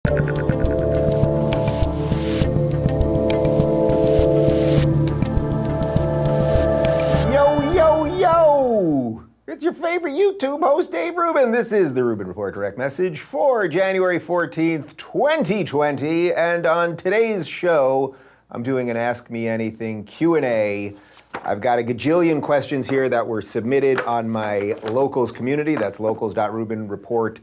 It's your favorite YouTube host, Dave Rubin. This is the Rubin Report Direct Message for January 14th, 2020. And on today's show, I'm doing an Ask Me Anything Q&A. I've got a gajillion questions here that were submitted on my locals community. That's locals.rubinreport.com.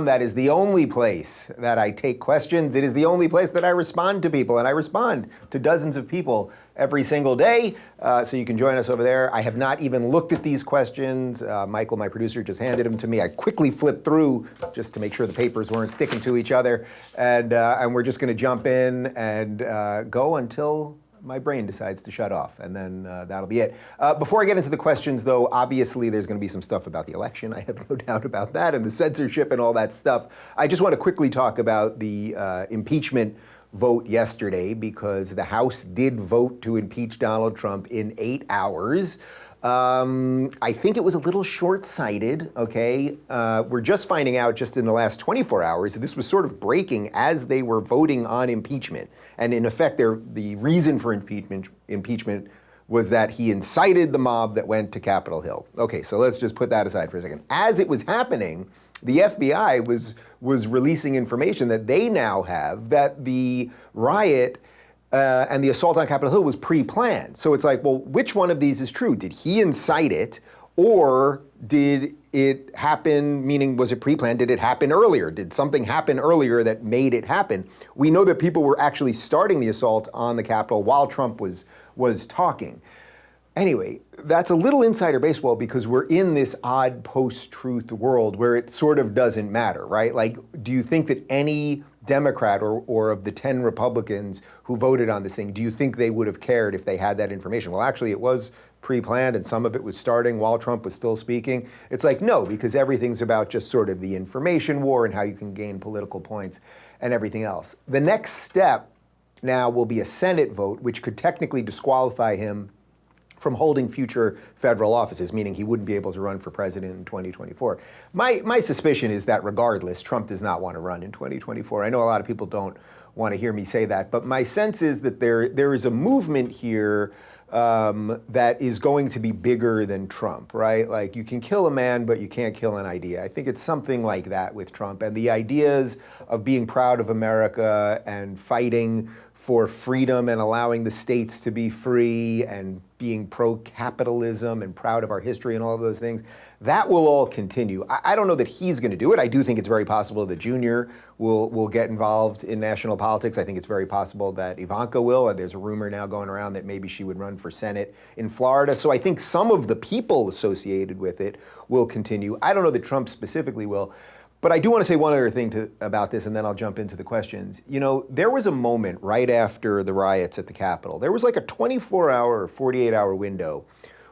That is the only place that I take questions. It is the only place that I respond to people, and I respond to dozens of people every single day, so you can join us over there. I have not even looked at these questions. Michael, my producer, just handed them to me. I quickly flipped through just to make sure the papers weren't sticking to each other, and we're just going to jump in and go until my brain decides to shut off, and then that'll be it. Before I get into the questions, though, obviously there's going to be some stuff about the election. I have no doubt about that, and the censorship and all that stuff. I just want to quickly talk about the impeachment vote yesterday, because the House did vote to impeach Donald Trump in 8 hours. I think it was a little short-sighted, okay? We're just finding out just in the last 24 hours, this was sort of breaking as they were voting on impeachment. And in effect, the reason for impeachment was that he incited the mob that went to Capitol Hill. Okay, so let's just put that aside for a second. As it was happening, the FBI was releasing information that they now have that the riot and the assault on Capitol Hill was pre-planned. So it's like, well, which one of these is true? Did he incite it, or did it happen, meaning was it pre-planned? Did it happen earlier? Did something happen earlier that made it happen? We know that people were actually starting the assault on the Capitol while Trump was talking. Anyway, that's a little insider baseball, because we're in this odd post-truth world where it sort of doesn't matter, right? Like, do you think that any Democrat or of the 10 Republicans who voted on this thing, do you think they would have cared if they had that information? Well, actually, it was pre-planned, and some of it was starting while Trump was still speaking. It's like, no, because everything's about just sort of the information war and how you can gain political points and everything else. The next step now will be a Senate vote, which could technically disqualify him from holding future federal offices, meaning he wouldn't be able to run for president in 2024. My suspicion is that regardless, Trump does not want to run in 2024. I know a lot of people don't want to hear me say that, but my sense is that there is a movement here that is going to be bigger than Trump, right? Like, you can kill a man, but you can't kill an idea. I think it's something like that with Trump, and the ideas of being proud of America and fighting for freedom and allowing the states to be free and being pro-capitalism and proud of our history and all of those things, that will all continue. I don't know that he's going to do it. I do think it's very possible that Junior will get involved in national politics. I think it's very possible that Ivanka will. There's a rumor now going around that maybe she would run for Senate in Florida. So I think some of the people associated with it will continue. I don't know that Trump specifically will. But I do want to say one other thing about this, and then I'll jump into the questions. You know, there was a moment right after the riots at the Capitol. There was like a 24-hour or 48-hour window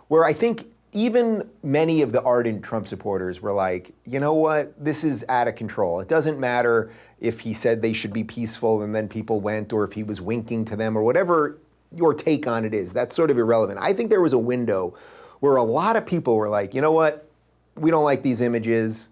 where I think even many of the ardent Trump supporters were like, you know what, this is out of control. It doesn't matter if he said they should be peaceful and then people went, or if he was winking to them, or whatever your take on it is. That's sort of irrelevant. I think there was a window where a lot of people were like, you know what, we don't like these images.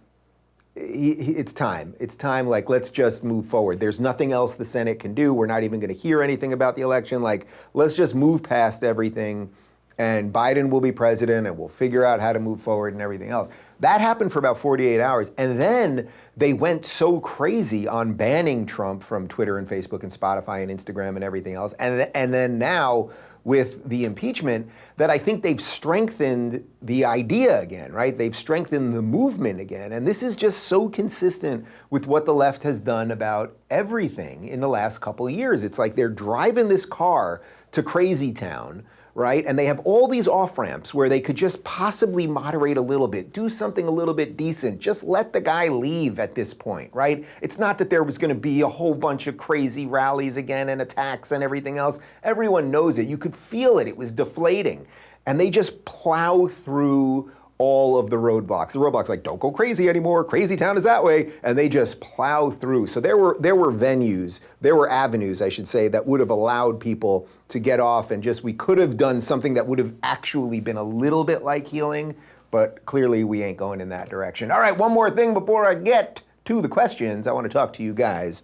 It's time. It's time, like, let's just move forward. There's nothing else the Senate can do. We're not even going to hear anything about the election. Like, let's just move past everything, and Biden will be president, and we'll figure out how to move forward and everything else. That happened for about 48 hours. And then they went so crazy on banning Trump from Twitter and Facebook and Spotify and Instagram and everything else. And then now with the impeachment, that I think they've strengthened the idea again, right? They've strengthened the movement again. And this is just so consistent with what the left has done about everything in the last couple of years. It's like they're driving this car to crazy town, right? And they have all these off-ramps where they could just possibly moderate a little bit, do something a little bit decent, just let the guy leave at this point, right? It's not that there was going to be a whole bunch of crazy rallies again and attacks and everything else. Everyone knows it. You could feel it. It was deflating. And they just plow through all of the roadblocks. The roadblocks like, don't go crazy anymore. Crazy town is that way. And they just plow through. So there were avenues, I should say, that would have allowed people to get off, and just, we could have done something that would have actually been a little bit like healing, but clearly we ain't going in that direction. All right, one more thing before I get to the questions, I want to talk to you guys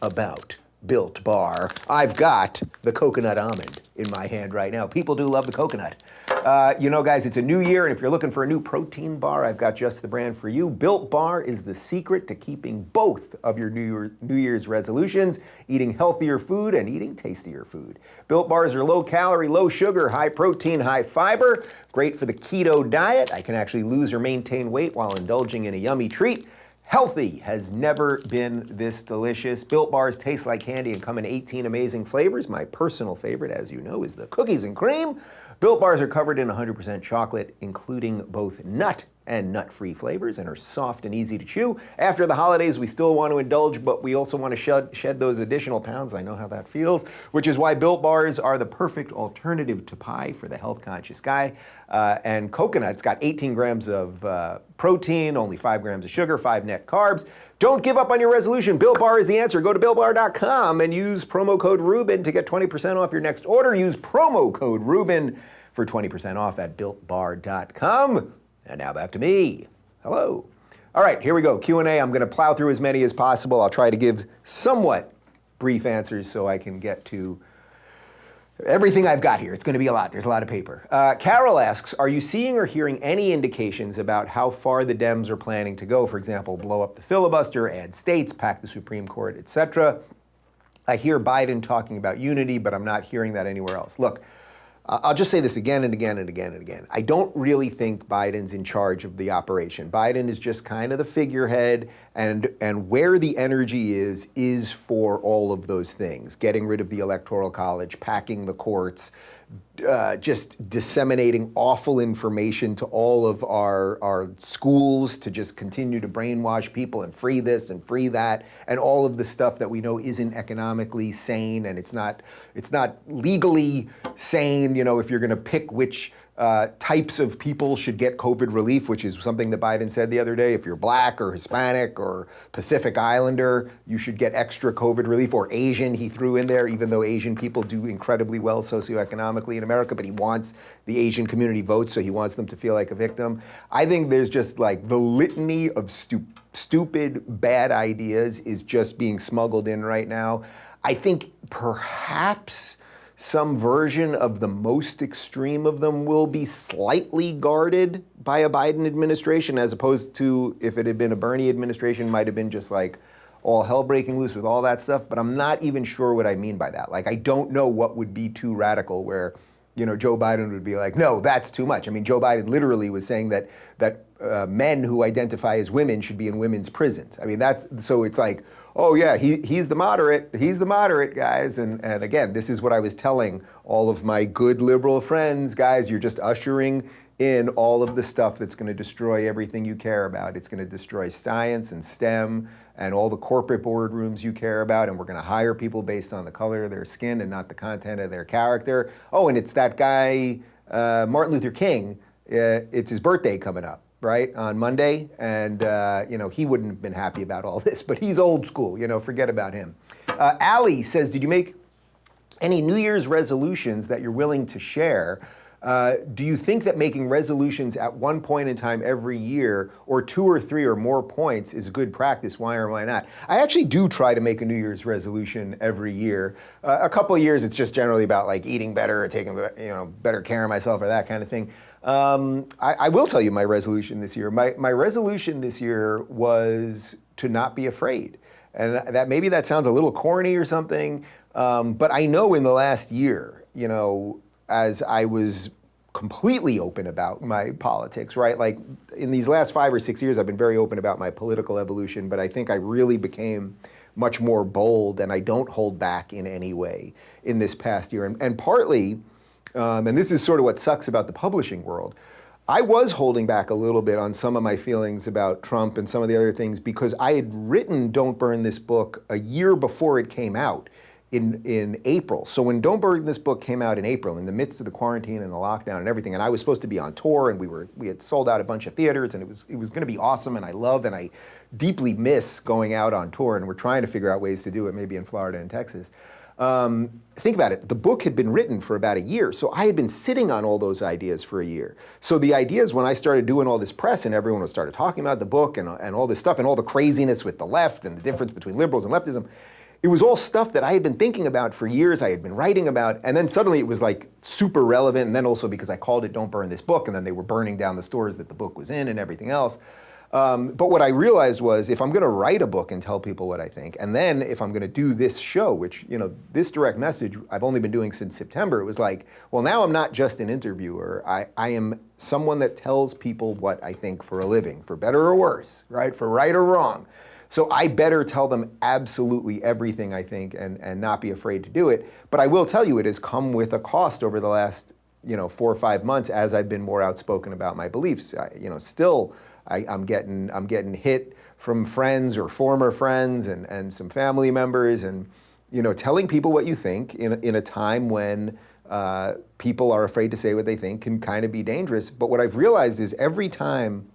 about Built Bar. I've got the coconut almond in my hand right now. People do love the coconut. You know, guys, it's a new year, and if you're looking for a new protein bar, I've got just the brand for you. Built Bar is the secret to keeping both of your New Year's resolutions, eating healthier food and eating tastier food. Built Bars are low calorie, low sugar, high protein, high fiber, great for the keto diet. I can actually lose or maintain weight while indulging in a yummy treat. Healthy has never been this delicious. Built Bars taste like candy and come in 18 amazing flavors. My personal favorite, as you know, is the cookies and cream. Built Bars are covered in 100% chocolate, including both nut and nut-free flavors, and are soft and easy to chew. After the holidays, we still want to indulge, but we also want to shed those additional pounds. I know how that feels, which is why Built Bars are the perfect alternative to pie for the health-conscious guy. And coconut's got 18 grams of protein, only 5 grams of sugar, 5 net carbs. Don't give up on your resolution. Built Bar is the answer. Go to BuiltBar.com and use promo code Rubin to get 20% off your next order. Use promo code Rubin for 20% off at BuiltBar.com. And now back to me. Hello. All right, here we go. Q&A. I'm going to plow through as many as possible. I'll try to give somewhat brief answers so I can get to everything I've got here. It's going to be a lot. There's a lot of paper. Carol asks, are you seeing or hearing any indications about how far the Dems are planning to go? For example, blow up the filibuster, add states, pack the Supreme Court, etc. I hear Biden talking about unity, but I'm not hearing that anywhere else. Look, I'll just say this again and again and again and again. I don't really think Biden's in charge of the operation. Biden is just kind of the figurehead, and where the energy is for all of those things. Getting rid of the Electoral College, packing the courts, just disseminating awful information to all of our schools to just continue to brainwash people and free this and free that, and all of the stuff that we know isn't economically sane, and it's not legally sane. You know, if you're going to pick which types of people should get COVID relief, which is something that Biden said the other day. If you're black or Hispanic or Pacific Islander, you should get extra COVID relief, or Asian, he threw in there, even though Asian people do incredibly well socioeconomically in America, but he wants the Asian community votes, so he wants them to feel like a victim. I think there's just like the litany of stupid, bad ideas is just being smuggled in right now. I think perhaps some version of the most extreme of them will be slightly guarded by a Biden administration, as opposed to if it had been a Bernie administration, might have been just like all hell breaking loose with all that stuff. But I'm not even sure what I mean by that. Like, I don't know what would be too radical where, you know, Joe Biden would be like, no, that's too much. I mean, Joe Biden literally was saying that men who identify as women should be in women's prisons. I mean, so it's like, oh yeah, he's the moderate, guys. And again, this is what I was telling all of my good liberal friends, guys, you're just ushering in all of the stuff that's going to destroy everything you care about. It's going to destroy science and STEM and all the corporate boardrooms you care about, and we're going to hire people based on the color of their skin and not the content of their character. Oh, and it's that guy, Martin Luther King, it's his birthday coming up, right, on Monday, and you know, he wouldn't have been happy about all this, but he's old school, you know, forget about him. Allie says, did you make any New Year's resolutions that you're willing to share? Do you think that making resolutions at one point in time every year, or 2 or 3 or more points, is good practice? Why or why not? I actually do try to make a New Year's resolution every year. A couple of years, it's just generally about like eating better or taking, you know, better care of myself or that kind of thing. I will tell you my resolution this year. My resolution this year was to not be afraid. And that maybe that sounds a little corny or something, but I know in the last year, you know, as I was completely open about my politics, right? Like in these last 5 or 6 years, I've been very open about my political evolution, but I think I really became much more bold, and I don't hold back in any way in this past year. And partly, and this is sort of what sucks about the publishing world, I was holding back a little bit on some of my feelings about Trump and some of the other things because I had written Don't Burn This book a year before it came out in April. So when Don't Burn This book came out in April, in the midst of the quarantine and the lockdown and everything, and I was supposed to be on tour, and we had sold out a bunch of theaters, and it was going to be awesome, and I deeply miss going out on tour, and we're trying to figure out ways to do it, maybe in Florida and Texas. Think about it. The book had been written for about a year, so I had been sitting on all those ideas for a year. So the ideas, when I started doing all this press and everyone started talking about the book and all this stuff and all the craziness with the left and the difference between liberals and leftism, it was all stuff that I had been thinking about for years, I had been writing about, and then suddenly it was like super relevant, and then also because I called it Don't Burn This Book, and then they were burning down the stores that the book was in and everything else. But what I realized was if I'm gonna write a book and tell people what I think, and then if I'm gonna do this show, which, this direct message I've only been doing since September, it was like, well, now I'm not just an interviewer, I am someone that tells people what I think for a living, for better or worse, right? For right or wrong. So I better tell them absolutely everything I think and not be afraid to do it. But I will tell you, it has come with a cost over the last 4 or 5 months as I've been more outspoken about my beliefs. I'm getting hit from friends or former friends and some family members, and telling people what you think in a time when people are afraid to say what they think can kind of be dangerous. But what I've realized is every time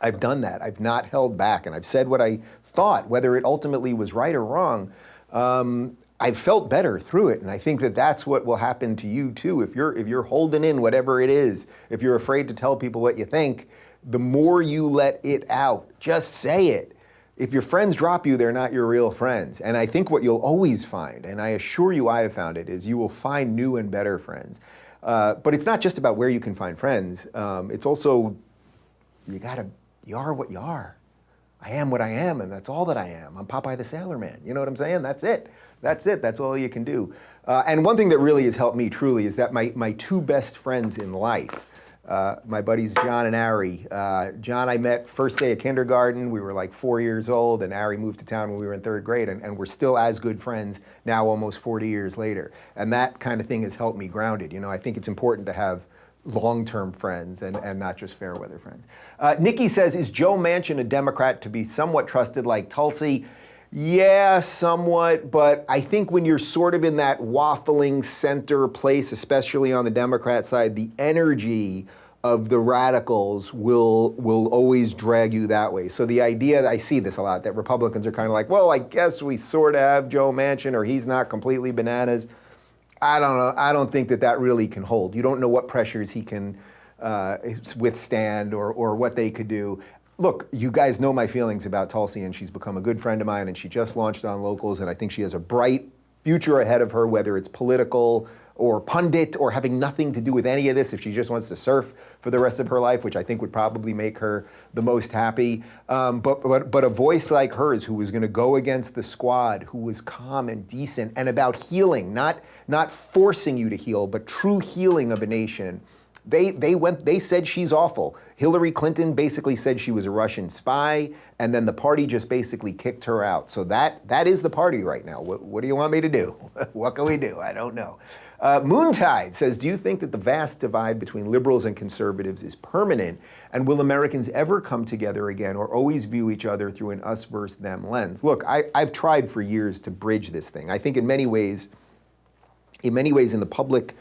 I've done that, I've not held back, and I've said what I thought, whether it ultimately was right or wrong. I've felt better through it, and I think that that's what will happen to you too. If you're holding in whatever it is, if you're afraid to tell people what you think, the more you let it out, just say it. If your friends drop you, they're not your real friends. And I think what you'll always find, and I assure you I have found it, is you will find new and better friends. But it's not just about where you can find friends. It's also, you are what you are. I am what I am, and that's all that I am. I'm Popeye the Sailor Man. You know what I'm saying? That's it. That's it. That's all you can do. And one thing that really has helped me truly is that my two best friends in life, my buddies John and Ari. John I met first day of kindergarten. We were like 4 years old, and Ari moved to town when we were in 3rd grade, and we're still as good friends now almost 40 years later. And that kind of thing has helped me grounded. I think it's important to have long-term friends and not just fair weather friends. Nikki says, is Joe Manchin a Democrat to be somewhat trusted like Tulsi? Yeah, somewhat, but I think when you're sort of in that waffling center place, especially on the Democrat side, the energy of the radicals will always drag you that way. So the idea, I see this a lot, that Republicans are kind of like, well, I guess we sort of have Joe Manchin, or he's not completely bananas. I don't know. I don't think that really can hold. You don't know what pressures he can withstand or what they could do. Look, you guys know my feelings about Tulsi, and she's become a good friend of mine, and she just launched on Locals, and I think she has a bright future ahead of her, whether it's political or pundit or having nothing to do with any of this, if she just wants to surf for the rest of her life, which I think would probably make her the most happy. But a voice like hers, who was going to go against the squad, who was calm and decent and about healing, not forcing you to heal, but true healing of a nation. They said she's awful. Hillary Clinton basically said she was a Russian spy, and then the party just basically kicked her out. So that is the party right now. What do you want me to do? What can we do? I don't know. Moontide says, do you think that the vast divide between liberals and conservatives is permanent, and will Americans ever come together again or always view each other through an us versus them lens? Look, I've tried for years to bridge this thing. I think in many ways in the public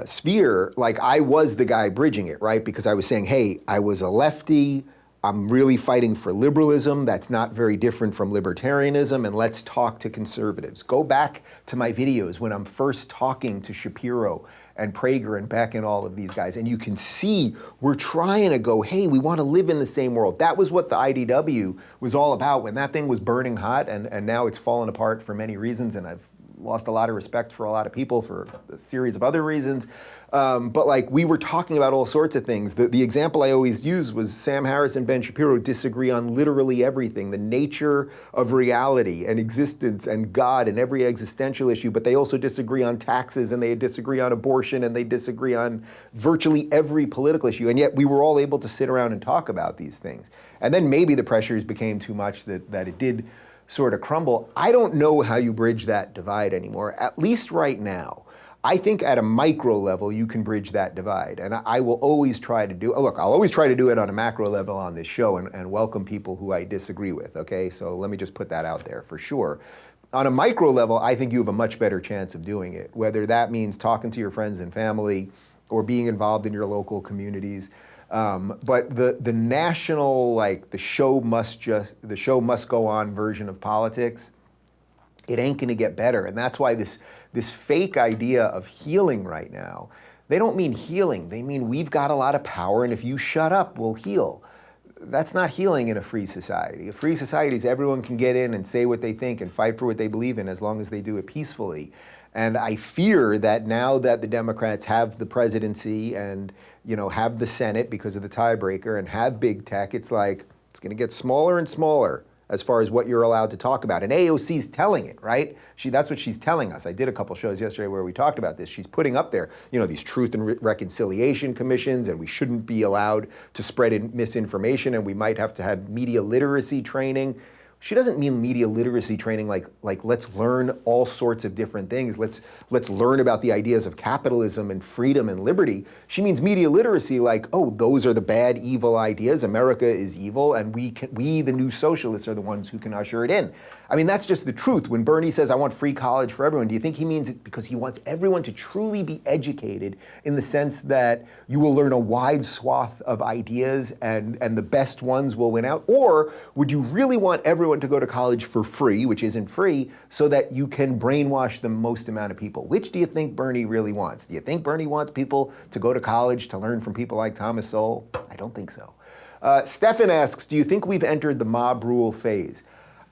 sphere, like I was the guy bridging it, right? Because I was saying, hey, I was a lefty, I'm really fighting for liberalism. That's not very different from libertarianism, and let's talk to conservatives. Go back to my videos when I'm first talking to Shapiro and Prager and Beck and all of these guys, and you can see we're trying to go, hey, we want to live in the same world. That was what the IDW was all about when that thing was burning hot, and now it's fallen apart for many reasons, and I've lost a lot of respect for a lot of people for a series of other reasons. But like we were talking about all sorts of things. The example I always use was Sam Harris and Ben Shapiro disagree on literally everything, the nature of reality and existence and God and every existential issue, but they also disagree on taxes, and they disagree on abortion, and they disagree on virtually every political issue. And yet we were all able to sit around and talk about these things. And then maybe the pressures became too much that it did sort of crumble. I don't know how you bridge that divide anymore, at least right now. I think at a micro level, you can bridge that divide. And I will always try to do, look, I'll always try to do it on a macro level on this show and welcome people who I disagree with, okay? So let me just put that out there for sure. On a micro level, I think you have a much better chance of doing it, whether that means talking to your friends and family or being involved in your local communities. But the national, like the show must go on version of politics, it ain't gonna get better. And that's why this fake idea of healing right now, they don't mean healing, they mean we've got a lot of power and if you shut up, we'll heal. That's not healing in a free society. A free society is everyone can get in and say what they think and fight for what they believe in as long as they do it peacefully. And I fear that now that the Democrats have the presidency and have the Senate because of the tiebreaker and have big tech, it's like, it's gonna get smaller and smaller as far as what you're allowed to talk about. And AOC's telling it, right? That's what she's telling us. I did a couple shows yesterday where we talked about this. She's putting up there, these truth and reconciliation commissions, and we shouldn't be allowed to spread misinformation, and we might have to have media literacy training. She doesn't mean media literacy training like let's learn all sorts of different things. Let's learn about the ideas of capitalism and freedom and liberty. She means media literacy like, oh, those are the bad, evil ideas. America is evil, and we, the new socialists, are the ones who can usher it in. I mean, that's just the truth. When Bernie says, I want free college for everyone, do you think he means it because he wants everyone to truly be educated in the sense that you will learn a wide swath of ideas and the best ones will win out? Or would you really want everyone to go to college for free, which isn't free, so that you can brainwash the most amount of people? Which do you think Bernie really wants? Do you think Bernie wants people to go to college to learn from people like Thomas Sowell? I don't think so. Stefan asks, do you think we've entered the mob rule phase?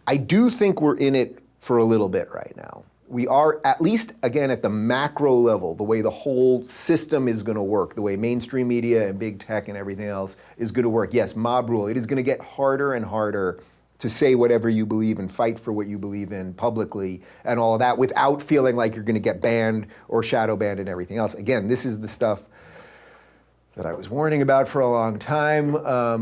I do think we're in it for a little bit right now. We are, at least, again, at the macro level, the way the whole system is going to work, the way mainstream media and big tech and everything else is going to work. Yes, mob rule. It is going to get harder and harder to say whatever you believe and fight for what you believe in publicly and all of that without feeling like you're going to get banned or shadow banned and everything else. Again, this is the stuff that I was warning about for a long time,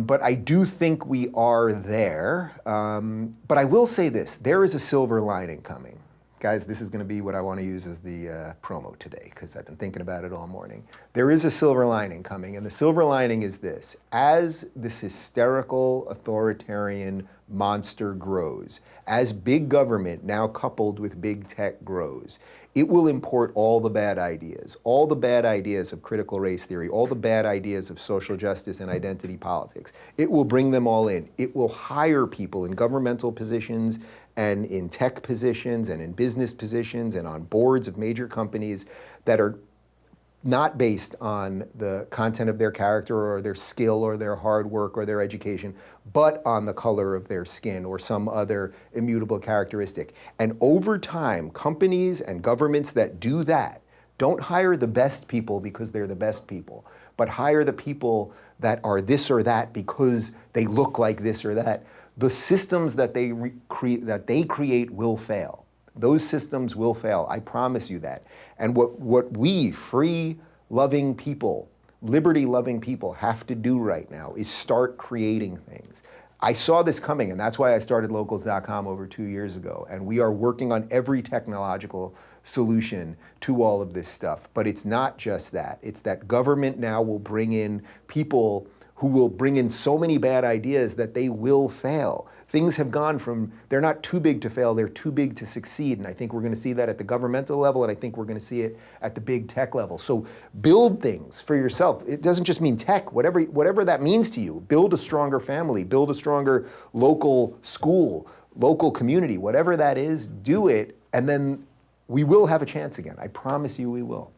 but I do think we are there. But I will say this, there is a silver lining coming. Guys, this is gonna be what I wanna use as the promo today, because I've been thinking about it all morning. There is a silver lining coming, and the silver lining is this. As this hysterical authoritarian monster grows, as big government, now coupled with big tech, grows, it will import all the bad ideas of critical race theory, all the bad ideas of social justice and identity politics. It will bring them all in. It will hire people in governmental positions and in tech positions and in business positions and on boards of major companies that are not based on the content of their character or their skill or their hard work or their education, but on the color of their skin or some other immutable characteristic. And over time, companies and governments that do that don't hire the best people because they're the best people, but hire the people that are this or that because they look like this or that. The systems that they create will fail. Those systems will fail, I promise you that. And what we, free, loving people, liberty-loving people, have to do right now is start creating things. I saw this coming, and that's why I started Locals.com over 2 years ago. And we are working on every technological solution to all of this stuff. But it's not just that. It's that government now will bring in people who will bring in so many bad ideas that they will fail. Things have gone from, they're not too big to fail, they're too big to succeed. And I think we're gonna see that at the governmental level, and I think we're gonna see it at the big tech level. So build things for yourself. It doesn't just mean tech, whatever that means to you. Build a stronger family, build a stronger local school, local community, whatever that is, do it, and then we will have a chance again. I promise you we will.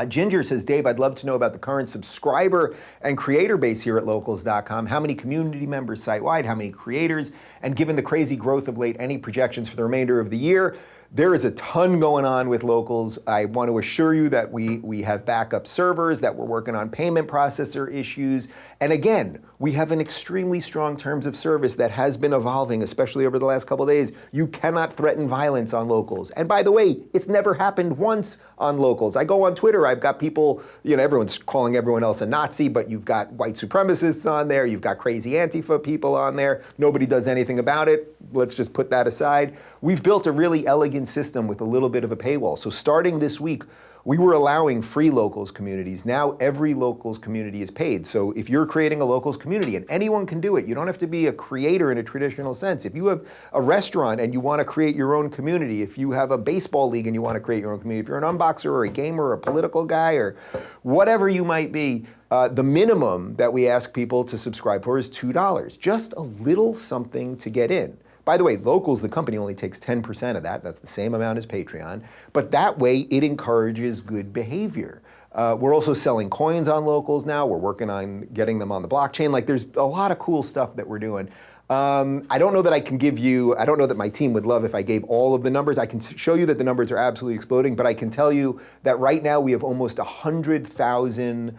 Ginger says, Dave, I'd love to know about the current subscriber and creator base here at Locals.com. How many community members site-wide? How many creators? And given the crazy growth of late, any projections for the remainder of the year? There is a ton going on with Locals. I want to assure you that we have backup servers, that we're working on payment processor issues. And again, we have an extremely strong terms of service that has been evolving, especially over the last couple of days. You cannot threaten violence on Locals. And by the way, it's never happened once on Locals. I go on Twitter, I've got people, everyone's calling everyone else a Nazi, but you've got white supremacists on there, you've got crazy Antifa people on there. Nobody does anything about it. Let's just put that aside. We've built a really elegant system with a little bit of a paywall. So starting this week, we were allowing free Locals communities. Now every Locals community is paid. So if you're creating a Locals community, and anyone can do it, you don't have to be a creator in a traditional sense. If you have a restaurant and you want to create your own community, if you have a baseball league and you want to create your own community, if you're an unboxer or a gamer or a political guy or whatever you might be, the minimum that we ask people to subscribe for is $2. Just a little something to get in. By the way, Locals, the company, only takes 10% of that. That's the same amount as Patreon. But that way, it encourages good behavior. We're also selling coins on Locals now. We're working on getting them on the blockchain. Like, there's a lot of cool stuff that we're doing. I don't know that I can give you, I don't know that my team would love if I gave all of the numbers. I can show you that the numbers are absolutely exploding, but I can tell you that right now we have almost 100,000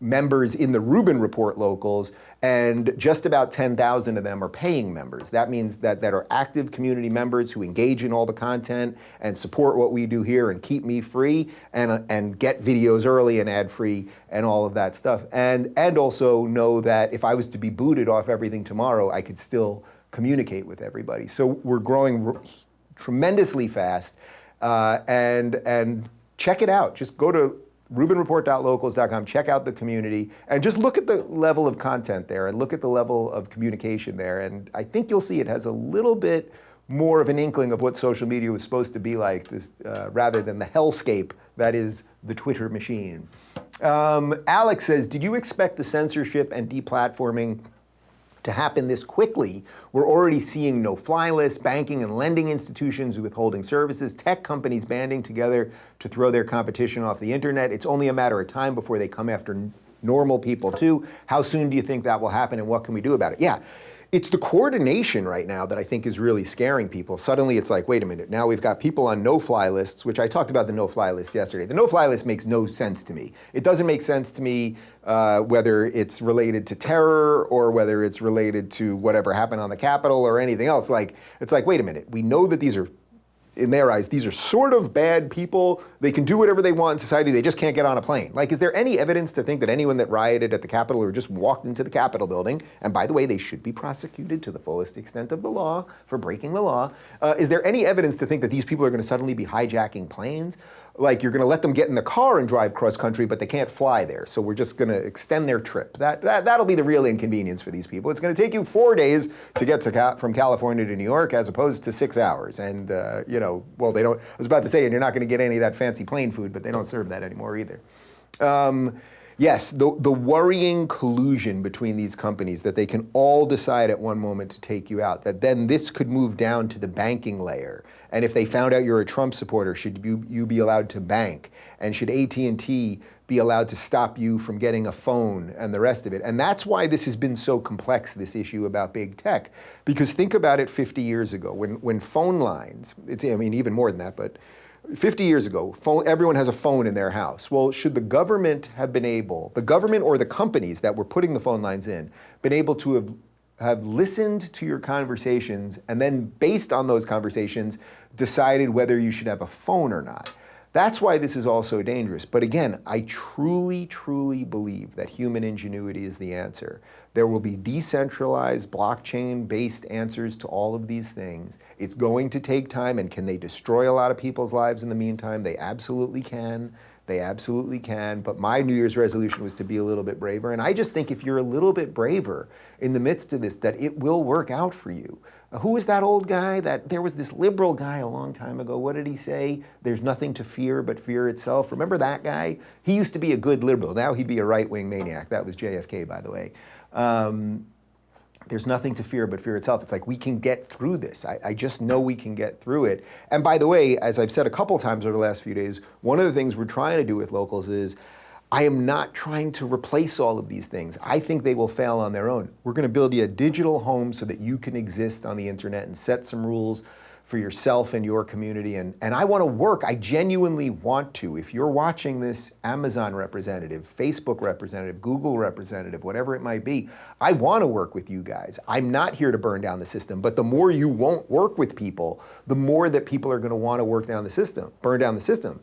members in the Rubin Report Locals, and just about 10,000 of them are paying members. That means that are active community members who engage in all the content and support what we do here and keep me free and get videos early and ad-free and all of that stuff. And also know that if I was to be booted off everything tomorrow, I could still communicate with everybody. So we're growing tremendously fast, and check it out. Just go to rubinreport.locals.com, check out the community, and just look at the level of content there and look at the level of communication there. And I think you'll see it has a little bit more of an inkling of what social media was supposed to be like, this, rather than the hellscape that is the Twitter machine. Alex says, did you expect the censorship and deplatforming to happen this quickly? We're already seeing no-fly lists, banking and lending institutions withholding services, tech companies banding together to throw their competition off the internet. It's only a matter of time before they come after normal people too. How soon do you think that will happen, and what can we do about it? Yeah. It's the coordination right now that I think is really scaring people. Suddenly it's like, wait a minute, now we've got people on no-fly lists, which I talked about the no-fly list yesterday. The no-fly list makes no sense to me. It doesn't make sense to me whether it's related to terror or whether it's related to whatever happened on the Capitol or anything else. Like, it's like, wait a minute, we know that these are, in their eyes, these are sort of bad people. They can do whatever they want in society, they just can't get on a plane. Like, is there any evidence to think that anyone that rioted at the Capitol or just walked into the Capitol building, and by the way, they should be prosecuted to the fullest extent of the law for breaking the law, is there any evidence to think that these people are gonna suddenly be hijacking planes? Like, you're gonna let them get in the car and drive cross country, but they can't fly there, so we're just gonna extend their trip. That'll be the real inconvenience for these people. It's gonna take you 4 days to get from California to New York as opposed to 6 hours. And, you know, well, they don't, I was about to say, and you're not gonna get any of that fancy plane food, but they don't serve that anymore either. Yes, the worrying collusion between these companies that they can all decide at one moment to take you out, that then this could move down to the banking layer. And if they found out you're a Trump supporter, should you be allowed to bank? And should AT&T be allowed to stop you from getting a phone and the rest of it? And that's why this has been so complex, this issue about big tech. Because think about it 50 years ago, when phone lines, I mean, even more than that, but 50 years ago, everyone has a phone in their house. Well, should the government have been able, the government or the companies that were putting the phone lines in, been able to have listened to your conversations and then based on those conversations, decided whether you should have a phone or not? That's why this is all so dangerous. But again, I truly, truly believe that human ingenuity is the answer. There will be decentralized, blockchain-based answers to all of these things. It's going to take time, and can they destroy a lot of people's lives in the meantime? They absolutely can. They absolutely can. But my New Year's resolution was to be a little bit braver. And I just think if you're a little bit braver in the midst of this, that it will work out for you. Who was that old guy? There was this liberal guy a long time ago. What did he say? There's nothing to fear but fear itself. Remember that guy? He used to be a good liberal. Now he'd be a right-wing maniac. That was JFK, by the way. There's nothing to fear but fear itself. It's like, we can get through this. I just know we can get through it. And by the way, as I've said a couple times over the last few days, one of the things we're trying to do with Locals is, I am not trying to replace all of these things. I think they will fail on their own. We're gonna build you a digital home so that you can exist on the internet and set some rules for yourself and your community. And I wanna work, I genuinely want to. If you're watching this, Amazon representative, Facebook representative, Google representative, whatever it might be, I wanna work with you guys. I'm not here to burn down the system, but the more you won't work with people, the more that people are gonna wanna work down the system, burn down the system.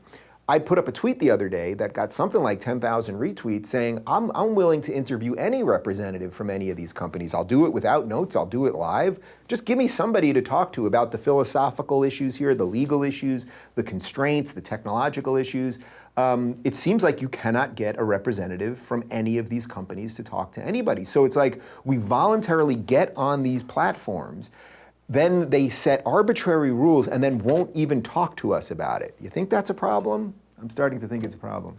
I put up a tweet the other day that got something like 10,000 retweets saying, I'm willing to interview any representative from any of these companies. I'll do it without notes, I'll do it live. Just give me somebody to talk to about the philosophical issues here, the legal issues, the constraints, the technological issues. It seems like you cannot get a representative from any of these companies to talk to anybody. So it's like, we voluntarily get on these platforms, then they set arbitrary rules and then won't even talk to us about it. You think that's a problem? I'm starting to think it's a problem.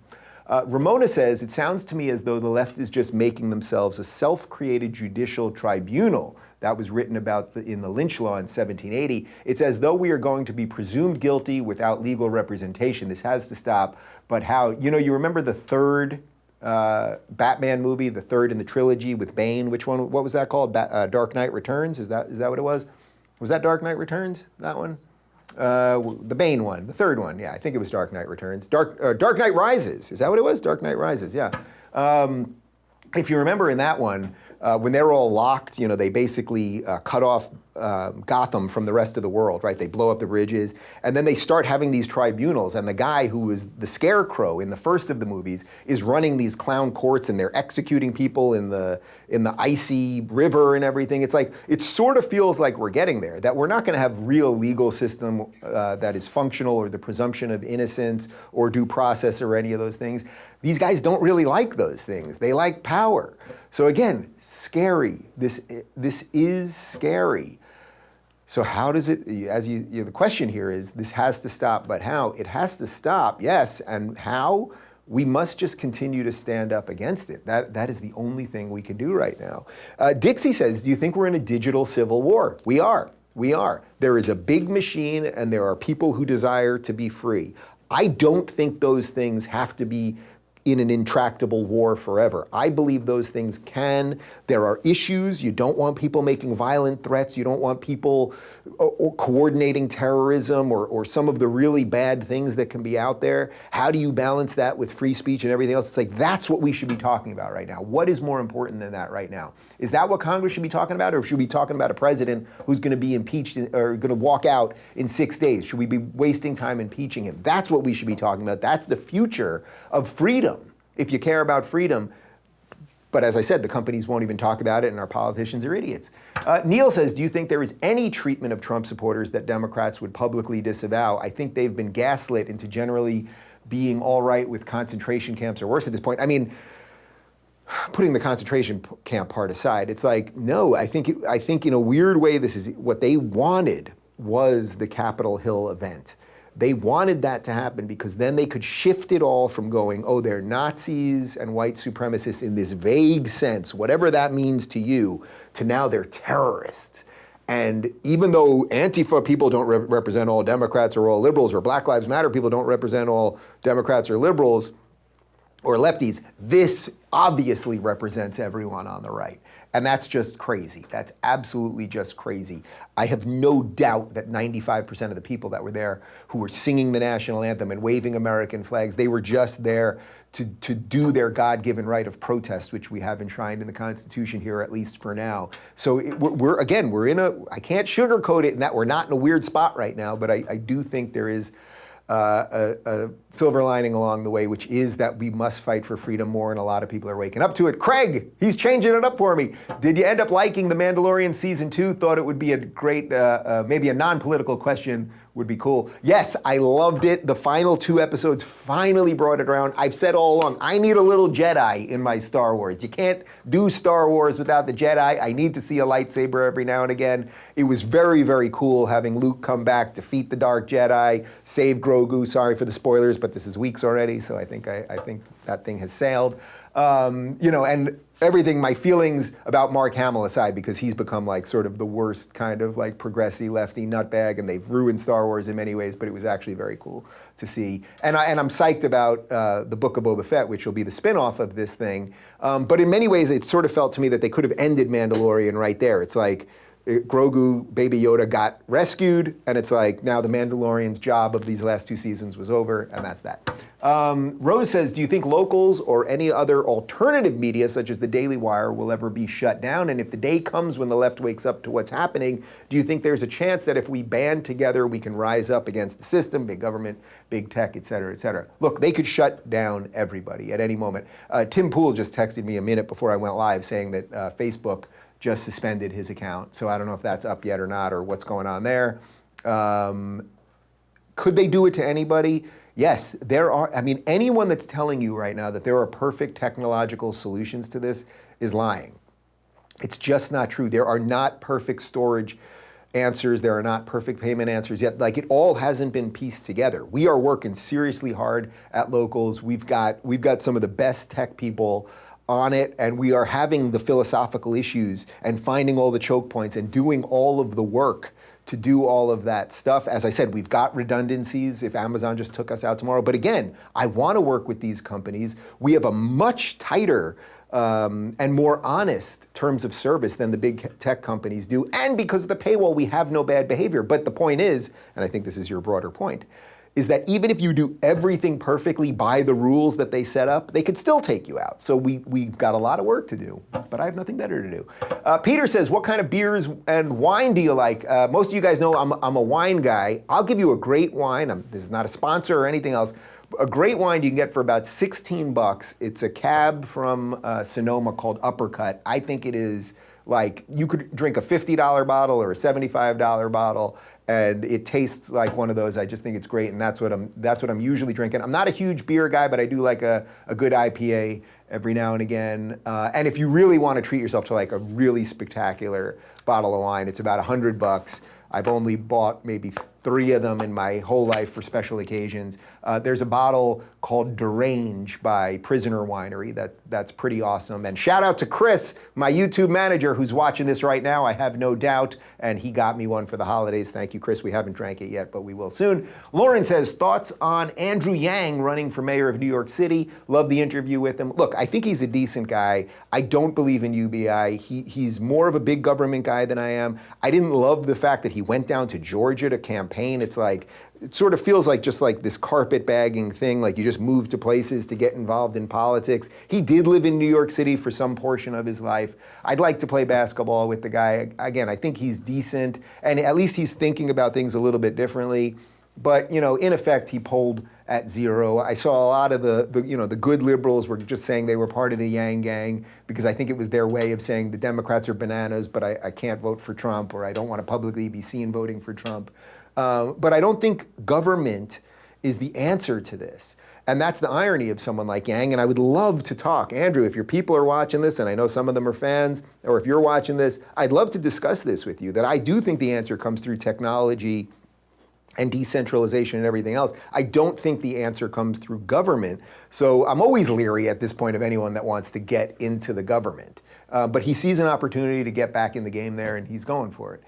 Ramona says, it sounds to me as though the left is just making themselves a self-created judicial tribunal that was written about in the lynch law in 1780. It's as though we are going to be presumed guilty without legal representation. This has to stop. But how, you remember the third Batman movie, the third in the trilogy with Bane? Which one, what was that called? Dark Knight Returns? Is that what it was? Was that Dark Knight Returns, that one? The Bane one, the third one, yeah, I think it was Dark Knight Returns. Dark Knight Rises, is that what it was? Dark Knight Rises, yeah. If you remember in that one, when they're all locked, they basically cut off Gotham from the rest of the world, right? They blow up the bridges, and then they start having these tribunals, and the guy who was the Scarecrow in the first of the movies is running these clown courts, and they're executing people in the icy river and everything. It's like, it sort of feels like we're getting there, that we're not gonna have real legal system that is functional, or the presumption of innocence, or due process, or any of those things. These guys don't really like those things. They like power. So again, scary. This is scary. So how does it, the question here is, this has to stop, but how? It has to stop, yes, and how? We must just continue to stand up against it. That is the only thing we can do right now. Dixie says, do you think we're in a digital civil war? We are. There is a big machine, and there are people who desire to be free. I don't think those things have to be in an intractable war forever. I believe those things can. There are issues. You don't want people making violent threats. You don't want people coordinating terrorism or some of the really bad things that can be out there. How do you balance that with free speech and everything else? It's like, that's what we should be talking about right now. What is more important than that right now? Is that what Congress should be talking about, or should we be talking about a president who's going to be impeached or going to walk out in 6 days? Should we be wasting time impeaching him? That's what we should be talking about. That's the future of freedom, if you care about freedom. But as I said, the companies won't even talk about it, and our politicians are idiots. Neil says, do you think there is any treatment of Trump supporters that Democrats would publicly disavow? I think they've been gaslit into generally being all right with concentration camps or worse at this point. I mean, putting the concentration camp part aside, it's like, no, I think in a weird way, this is what they wanted was the Capitol Hill event. They wanted that to happen because then they could shift it all from going, oh, they're Nazis and white supremacists in this vague sense, whatever that means to you, to now they're terrorists. And even though Antifa people don't represent all Democrats or all liberals, or Black Lives Matter people don't represent all Democrats or liberals or lefties, this obviously represents everyone on the right. And that's just crazy. That's absolutely just crazy. I have no doubt that 95% of the people that were there who were singing the national anthem and waving American flags, they were just there to do their God-given right of protest, which we have enshrined in the Constitution here, at least for now. So we're in a, I can't sugarcoat it in that we're not in a weird spot right now, but I do think there is a silver lining along the way, which is that we must fight for freedom more, and a lot of people are waking up to it. Craig, he's changing it up for me. Did you end up liking The Mandalorian Season 2? Thought it would be a great, maybe a non-political question would be cool. Yes, I loved it. The final 2 episodes finally brought it around. I've said all along, I need a little Jedi in my Star Wars. You can't do Star Wars without the Jedi. I need to see a lightsaber every now and again. It was very, very cool having Luke come back, defeat the Dark Jedi, save Grogu. Sorry for the spoilers, but this is weeks already, so I think that thing has sailed. And everything, my feelings about Mark Hamill aside, because he's become like sort of the worst kind of like progressy lefty nutbag, and they've ruined Star Wars in many ways, but it was actually very cool to see. And I'm psyched about the Book of Boba Fett, which will be the spin-off of this thing. But in many ways, it sort of felt to me that they could have ended Mandalorian right there. It's like, Grogu, Baby Yoda got rescued, and it's like now the Mandalorian's job of these last 2 seasons was over, and that's that. Rose says, do you think locals or any other alternative media, such as the Daily Wire, will ever be shut down? And if the day comes when the left wakes up to what's happening, do you think there's a chance that if we band together, we can rise up against the system, big government, big tech, et cetera, et cetera? Look, they could shut down everybody at any moment. Tim Pool just texted me a minute before I went live saying that Facebook just suspended his account. So I don't know if that's up yet or not, or what's going on there. Could they do it to anybody? Yes, there are. I mean, anyone that's telling you right now that there are perfect technological solutions to this is lying. It's just not true. There are not perfect storage answers. There are not perfect payment answers yet. Like, it all hasn't been pieced together. We are working seriously hard at locals. We've got some of the best tech people on it, and we are having the philosophical issues and finding all the choke points and doing all of the work to do all of that stuff. As I said, we've got redundancies if Amazon just took us out tomorrow. But again, I want to work with these companies. We have a much tighter and more honest terms of service than the big tech companies do. And because of the paywall, we have no bad behavior. But the point is, and I think this is your broader point, is that even if you do everything perfectly by the rules that they set up, they could still take you out. So we've got a lot of work to do, but I have nothing better to do. Peter says, what kind of beers and wine do you like? Most of you guys know I'm a wine guy. I'll give you a great wine. This is not a sponsor or anything else. A great wine you can get for about 16 bucks. It's a cab from Sonoma called Uppercut. I think it is like, you could drink a $50 bottle or a $75 bottle, and it tastes like one of those. I just think it's great, and that's what I'm usually drinking. I'm not a huge beer guy, but I do like a good IPA every now and again. And if you really want to treat yourself to like a really spectacular bottle of wine, it's about $100. I've only bought maybe 3 of them in my whole life for special occasions. There's a bottle called Derange by Prisoner Winery that's pretty awesome. And shout out to Chris, my YouTube manager, who's watching this right now, I have no doubt, and he got me one for the holidays. Thank you, Chris. We haven't drank it yet, but we will soon. Lauren says, thoughts on Andrew Yang running for mayor of New York City? Love the interview with him. Look, I think he's a decent guy. I don't believe in UBI. He's more of a big government guy than I am. I didn't love the fact that he went down to Georgia to campaign. It's like, it sort of feels like just like this carpetbagging thing, like you just move to places to get involved in politics. He did live in New York City for some portion of his life. I'd like to play basketball with the guy. Again, I think he's decent, and at least he's thinking about things a little bit differently. But, you know, in effect, he polled at 0. I saw a lot of the good liberals were just saying they were part of the Yang gang, because I think it was their way of saying the Democrats are bananas, but I can't vote for Trump, or I don't want to publicly be seen voting for Trump. But I don't think government is the answer to this. And that's the irony of someone like Yang, and I would love to talk. Andrew, if your people are watching this, and I know some of them are fans, or if you're watching this, I'd love to discuss this with you, that I do think the answer comes through technology and decentralization and everything else. I don't think the answer comes through government. So I'm always leery at this point of anyone that wants to get into the government. But he sees an opportunity to get back in the game there, and he's going for it.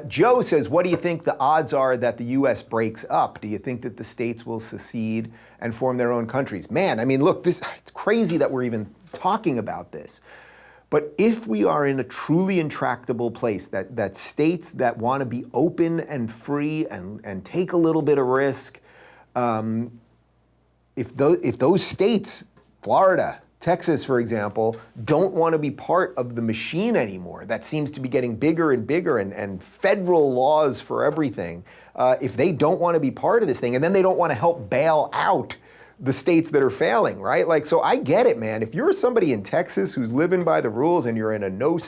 Joe says, what do you think the odds are that the U.S. breaks up? Do you think that the states will secede and form their own countries? Man, I mean, look, it's crazy that we're even talking about this. But if we are in a truly intractable place, that states that want to be open and free and take a little bit of risk, if those states, Florida, Texas, for example, don't want to be part of the machine anymore, that seems to be getting bigger and bigger, and federal laws for everything, if they don't want to be part of this thing, and then they don't want to help bail out the states that are failing, right? Like, so I get it, man. If you're somebody in Texas who's living by the rules and you're in a no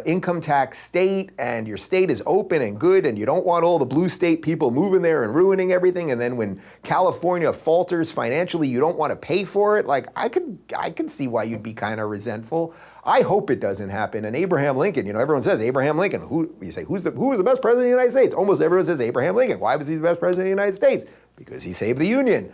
income tax state, and your state is open and good, and you don't want all the blue state people moving there and ruining everything, and then when California falters financially, you don't want to pay for it, like, I could see why you'd be kind of resentful. I hope it doesn't happen. And Abraham Lincoln, you know, everyone says Abraham Lincoln. Who was the best president of the United States? Almost everyone says Abraham Lincoln. Why was he the best president of the United States? Because he saved the Union.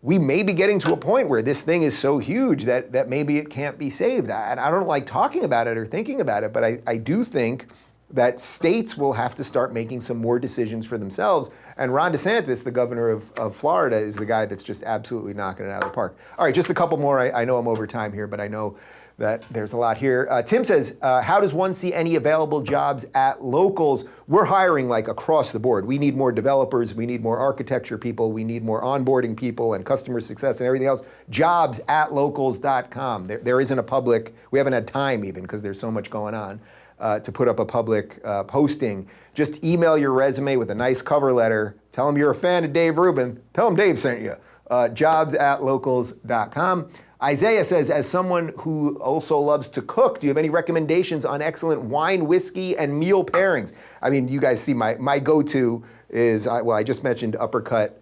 We may be getting to a point where this thing is so huge that maybe it can't be saved. And I don't like talking about it or thinking about it, but I do think that states will have to start making some more decisions for themselves. And Ron DeSantis, the governor of Florida, is the guy that's just absolutely knocking it out of the park. All right, just a couple more. I know I'm over time here, but I know that there's a lot here. Tim says, how does one see any available jobs at locals? We're hiring like across the board. We need more developers, we need more architecture people, we need more onboarding people and customer success and everything else. Jobs at locals.com. There isn't a public, we haven't had time even because there's so much going on to put up a public posting. Just email your resume with a nice cover letter. Tell them you're a fan of Dave Rubin. Tell them Dave sent you. Jobs at locals.com. Isaiah says, as someone who also loves to cook, do you have any recommendations on excellent wine, whiskey, and meal pairings? I mean, you guys see my go-to is, well, I just mentioned Uppercut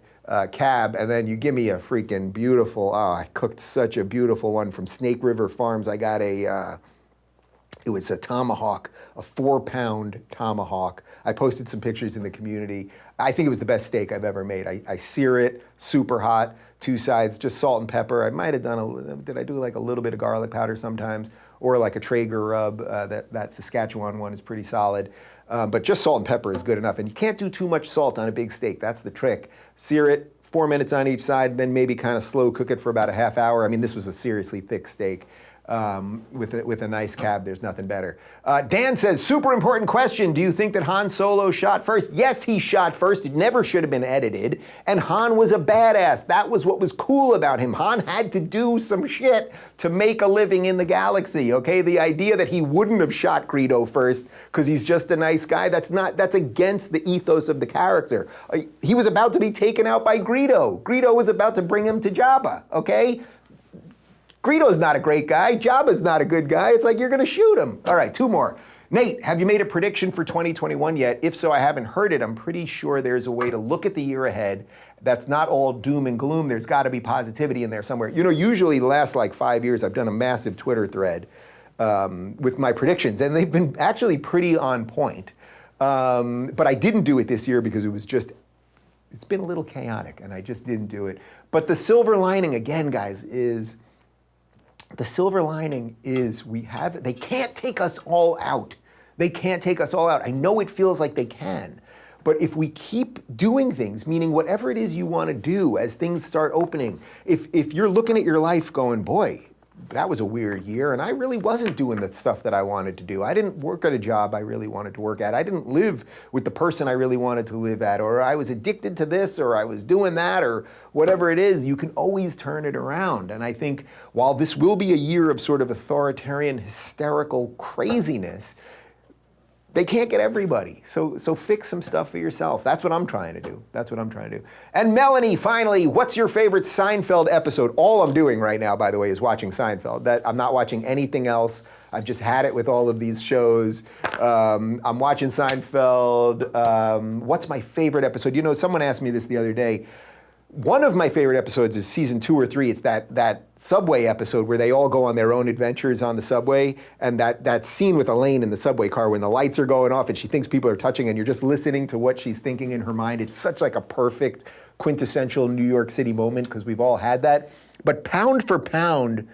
Cab, and then you give me a freaking beautiful, I cooked such a beautiful one from Snake River Farms. I got it It was a tomahawk, a 4-pound tomahawk. I posted some pictures in the community. I think it was the best steak I've ever made. I sear it, super hot, 2 sides, just salt and pepper. I might have done did I do like a little bit of garlic powder sometimes? Or like a Traeger rub, that Saskatchewan one is pretty solid. But just salt and pepper is good enough. And you can't do too much salt on a big steak, that's the trick. Sear it, 4 minutes on each side, then maybe kind of slow cook it for about a half hour. I mean, this was a seriously thick steak. With a nice cab, there's nothing better. Dan says, super important question. Do you think that Han Solo shot first? Yes, he shot first. It never should have been edited. And Han was a badass. That was what was cool about him. Han had to do some shit to make a living in the galaxy, okay? The idea that he wouldn't have shot Greedo first because he's just a nice guy, that's against the ethos of the character. He was about to be taken out by Greedo. Greedo was about to bring him to Jabba, okay? Greedo's not a great guy. Jabba's not a good guy. It's like you're going to shoot him. All right, 2 more. Nate, have you made a prediction for 2021 yet? If so, I haven't heard it. I'm pretty sure there's a way to look at the year ahead that's not all doom and gloom. There's got to be positivity in there somewhere. You know, usually the last like 5 years, I've done a massive Twitter thread with my predictions, and they've been actually pretty on point. But I didn't do it this year because it's been a little chaotic, and I just didn't do it. But the silver lining, again, guys, is... The silver lining is they can't take us all out. They can't take us all out. I know it feels like they can, but if we keep doing things, meaning whatever it is you want to do as things start opening, if you're looking at your life going, boy, that was a weird year, and I really wasn't doing the stuff that I wanted to do. I didn't work at a job I really wanted to work at. I didn't live with the person I really wanted to live at, or I was addicted to this, or I was doing that, or whatever it is. You can always turn it around. And I think while this will be a year of sort of authoritarian, hysterical craziness, they can't get everybody. So fix some stuff for yourself. That's what I'm trying to do. That's what I'm trying to do. And Melanie, finally, what's your favorite Seinfeld episode? All I'm doing right now, by the way, is watching Seinfeld. I'm not watching anything else. I've just had it with all of these shows. I'm watching Seinfeld. What's my favorite episode? You know, someone asked me this the other day. One of my favorite episodes is season 2 or 3. It's that subway episode where they all go on their own adventures on the subway, and that scene with Elaine in the subway car when the lights are going off and she thinks people are touching, and you're just listening to what she's thinking in her mind. It's such like a perfect, quintessential New York City moment because we've all had that. But pound for pound,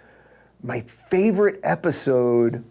my favorite episode,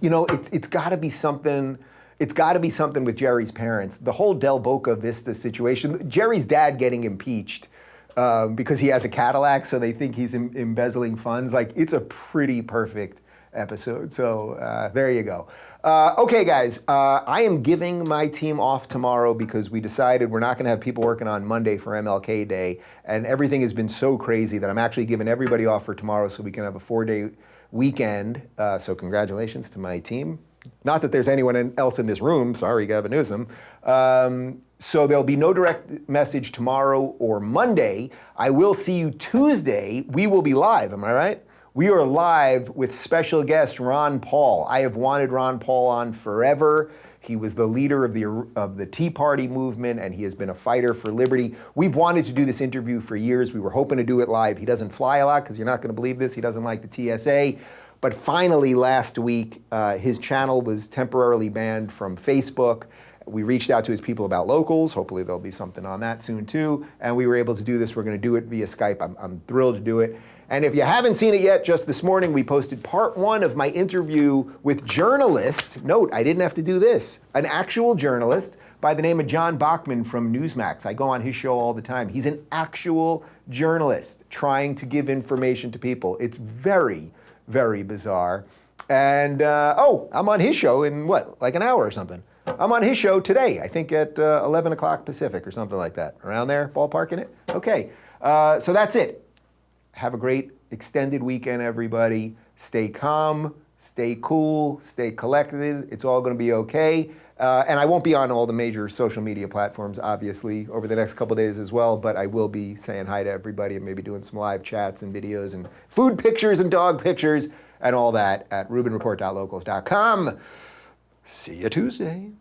you know, it's got to be something. It's got to be something with Jerry's parents. The whole Del Boca Vista situation. Jerry's dad getting impeached because he has a Cadillac, so they think he's embezzling funds. Like, it's a pretty perfect episode. So there you go. Okay, guys, I am giving my team off tomorrow because we decided we're not going to have people working on Monday for MLK Day, and everything has been so crazy that I'm actually giving everybody off for tomorrow so we can have a 4-day weekend. So congratulations to my team. Not that there's anyone else in this room, sorry, Gavin Newsom. So there'll be no direct message tomorrow or Monday. I will see you Tuesday. We will be live, am I right? We are live with special guest Ron Paul. I have wanted Ron Paul on forever. He was the leader of the Tea Party movement, and he has been a fighter for liberty. We've wanted to do this interview for years. We were hoping to do it live. He doesn't fly a lot because you're not going to believe this. He doesn't like the TSA. But finally, last week, his channel was temporarily banned from Facebook. We reached out to his people about locals. Hopefully there'll be something on that soon too. And we were able to do this. We're going to do it via Skype. I'm thrilled to do it. And if you haven't seen it yet, just this morning, we posted part 1 of my interview with journalist. Note, I didn't have to do this. An actual journalist by the name of John Bachman from Newsmax. I go on his show all the time. He's an actual journalist trying to give information to people. It's very, very bizarre. And, I'm on his show in like an hour or something. I'm on his show today, I think at 11 o'clock Pacific or something like that. Around there, ballparking it? Okay, so that's it. Have a great extended weekend, everybody. Stay calm, stay cool, stay collected. It's all gonna be okay. And I won't be on all the major social media platforms, obviously, over the next couple days as well, but I will be saying hi to everybody and maybe doing some live chats and videos and food pictures and dog pictures and all that at rubinreport.locals.com. See you Tuesday.